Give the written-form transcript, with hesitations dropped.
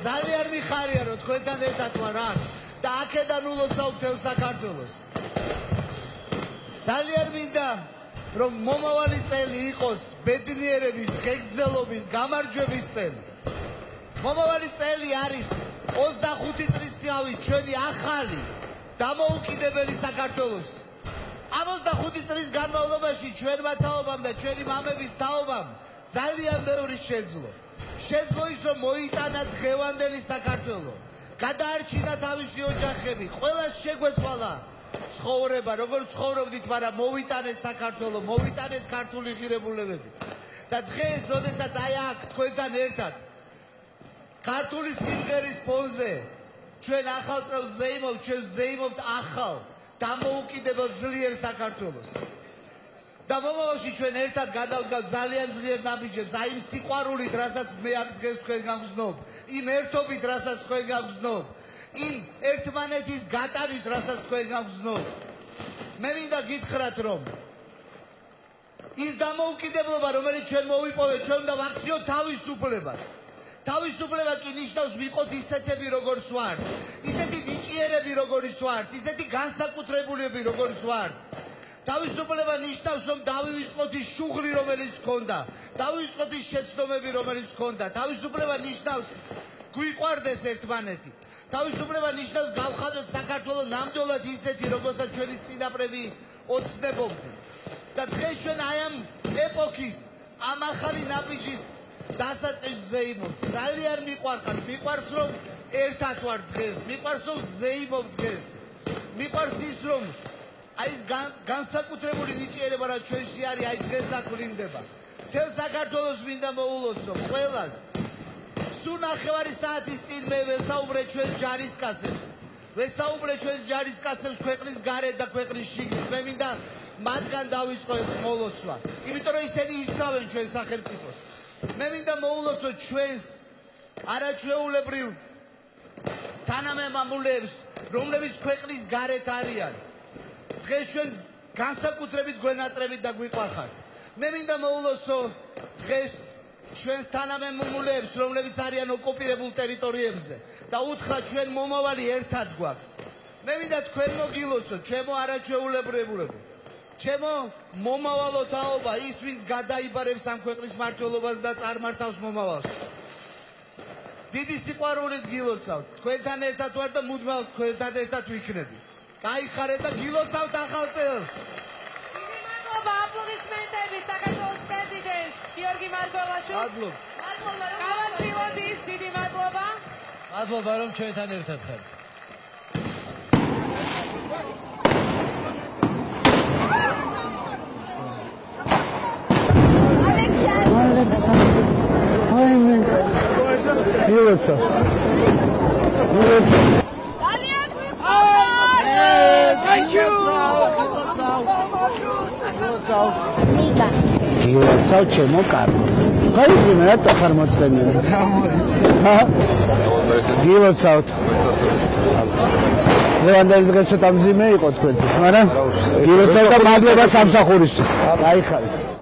ძალიან მიხარია რომ თქვენთან ერთად ვარ აქ და აქედან ულოცავ მთელ საქართველოს. ძალიან მინდა რომ მომავალი წელი იყოს ბედნიერების, ღეგრძელობის, გამარჯვების წელი. მომავალი წელი არის 25 წლის თვით ჩვენი ახალი დამოუკიდებელი საქართველოს. ამ 25 წლის განმავლობაში ჩვენმა თაობამ და ჩვენი მამების თაობამ ძალიან ბევრი შეძლო. შეძლო ის რომ მოიტანა დღევანდელი საქართველო, გადაარჩინა თავისი ოჯახები, ყველას შეგვეცვალა ცხოვრება, როგორც ცხოვრობდით, მაგრამ მოვიტანეთ საქართველო, მოვიტანეთ ქართული ღირებულებები. და დღეს, როდესაც აი აქ თქვენთან ერთად ქართული სიმღერის ფონზე ჩვენ ახალ წელს ზეიმობთ, ჩვენ ზეიმობთ ახალ დამოუკიდებელ ძლიერ საქართველოს. და მომავალში ჩვენ ერთად გადავდგავთ ძალიან ძლიერ ნაბიჯებს, აი იმ სიყვარულით, რასაც მე აქ დღეს თქვენ გაგზნობ, იმ ერთობით, რასაც თქვენ გაგზნობ, იმ ერთმანეთის გატანით, რასაც თქვენ გაგზნობ. მე მინდა გითხრათ, რომ ის დამოუკიდებლობა, რომელიც ჩვენ მოვიპოვეთ, ჩვენ უნდა ვახციოთ თავისუფლებად. თავისუფლება კი ნიშნავს ვიყოთ ისეთები, როგორც ვართ, ისეთი ნიჭიერები, როგორიც ვართ, ისეთი განსაკუთრებულები, როგორიც ვართ. თავისუფლება ნიშნავს, რომ დავივიწყოთ ის შუღლი, რომელიც გქონდა, დავივიწყოთ ის შეცდომები, რომელიც გქონდა. თავისუფლება ნიშნავს გვიყვარდეს ერთმანეთი. თავისუფლება ნიშნავს გავხადოთ საქართველო ნამდვილად ისეთი, როგორცაც ჩვენი წინაპრები ოცნებობდნენ. და დღეს ჩვენ აი ამ ეპოქის, ამ ახალი ნაბიჯის დასაწყისს ზეიმობთ. ძალიან მიყვარხართ, მიყვარს რომ ერთად ვართ დღეს, მიყვარს რომ ზეიმობთ დღეს. მიყვარს ის რომ აი ეს განსაკუთრებული ნიჭიერება რაც ჩვენში არის, აი დღეს აქ ვლინდება. მთელ საქართველოს მინდა მოულოცო ყველას. სულ ნახევარი საათის წინ მე ვესაუბრე ჩვენ ჯარისკაცებს. ვესაუბრე ჩვენს ჯარისკაცებს ქვეყნის გარეთ და ქვეყნის შიგნით. მე მინდა მათგან დავიწყო ეს მოლოცვა. იმიტომ რომ ისინი იცავენ ჩვენ სახელმწიფოს. მე მინდა მოულოცო ჩვენს არაჩვეულებრივ თანამემამულეებს, რომლებიც ქვეყნის გარეთ არიან. დღეს ჩვენ განსაკუთრებით გვენატრებით და გვიყვარხართ. მე მინდა მოულოცო დღეს ჩვენს თანამემამულეებს, რომლებიც არიან ოკუპირებულ ტერიტორიებზე და უთხრა ჩვენ მომავალი ერთად გვაქვს. მე მინდა თქვენ მოგილოცოთ, ჩემო არაჩვეულებრებულები, ჩემო მომავალო თაობა, ის ვინც გადაიბარებს ამ ქვეყნის მმართველობას და წარმართავს მომავალში. დიდი სიყვარულით გილოცავთ, თქვენთან ერთად ვარ და მუდმივად თქვენთან ერთად ვიქნები. გაიხარეთ და გილოცავთ ახალ წელს. დიდი მადლობა, აპლოდისმენტები საქართველოს პრეზიდენტს გიორგი მარგველაშვილს. გავაცილოთ ის, დიდი მადლობა. მადლობა რომ ჩვენთან ერთად ხართ. Gilotsa. Thank you. Gilotsa, chemo caro. ხაიხი მე რატო ხარ მოწყენილი? გილოცავთ. ლევანდელი დღე ცოტა მძიმე იყო თქვენთვის, მაგრამ გილოცავთ და მადლობა სამსახურისთვის. გაიხარით.